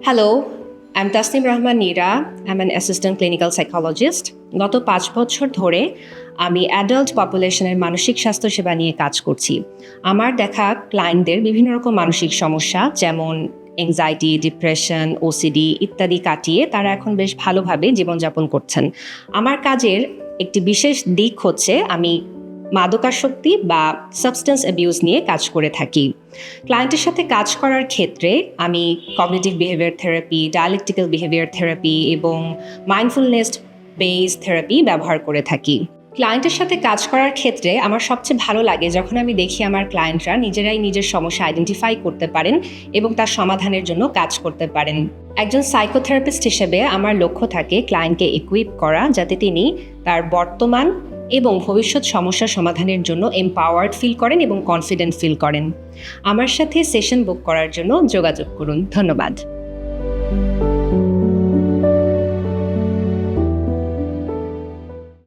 Hello, I'm Tasnim Rahman Nira. I'm an assistant clinical psychologist. গত 5 বছর ধরে আমি অ্যাডাল্ট পপুলেশনের মানসিক স্বাস্থ্য সেবা নিয়ে কাজ করছি। আমার দেখা ক্লায়েন্টদের বিভিন্ন রকম মানসিক সমস্যা যেমন অ্যাংজাইটি, ডিপ্রেশন, ওসিডি ইত্যাদি কাটিয়ে তারা এখন বেশ ভালোভাবে জীবনযাপন করছেন। আমার কাজের একটি বিশেষ দিক হচ্ছে আমি মাদকাসক্তি বা সাবস্টেন্স অ্যাবিউজ নিয়ে কাজ করে থাকি। ক্লায়েন্টের সাথে কাজ করার ক্ষেত্রে আমি cognitive behaviour therapy, dialectical behaviour therapy এবং মাইন্ডফুলনেস বেসড থেরাপি ব্যবহার করে থাকি। ক্লায়েন্টের সাথে কাজ করার ক্ষেত্রে আমার সবচেয়ে ভালো লাগে যখন আমি দেখি আমার ক্লায়েন্টরা নিজেরাই নিজের সমস্যা আইডেন্টিফাই করতে পারেন এবং তার সমাধানের জন্য কাজ করতে পারেন। একজন সাইকোথেরাপিস্ট হিসেবে আমার লক্ষ্য থাকে ক্লায়েন্টকে ইকুইপ করা যাতে তিনি তার বর্তমান এবং ভবিষ্যৎ সমস্যা সমাধানের জন্য এম্পাওয়ার্ড ফিল করেন এবং কনফিডেন্ট ফিল করেন। আমার সাথে সেশন বুক করার জন্য যোগাযোগ করুন। ধন্যবাদ।